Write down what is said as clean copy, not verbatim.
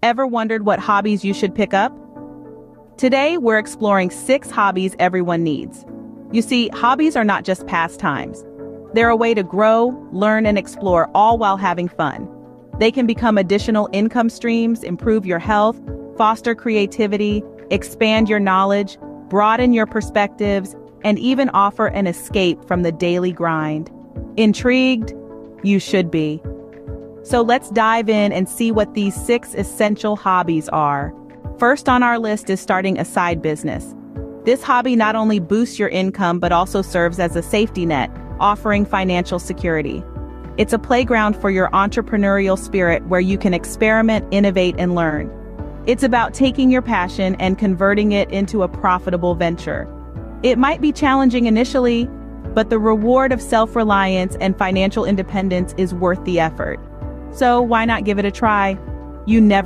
Ever wondered what hobbies you should pick up? Today, we're exploring 6 hobbies everyone needs. You see, hobbies are not just pastimes. They're a way to grow, learn, and explore, all while having fun. They can become additional income streams, improve your health, foster creativity, expand your knowledge, broaden your perspectives, and even offer an escape from the daily grind. Intrigued? You should be. So let's dive in and see what these 6 essential hobbies are. First on our list is starting a side business. This hobby not only boosts your income but also serves as a safety net, offering financial security. It's a playground for your entrepreneurial spirit where you can experiment, innovate, and learn. It's about taking your passion and converting it into a profitable venture. It might be challenging initially, but the reward of self-reliance and financial independence is worth the effort. So why not give it a try? You never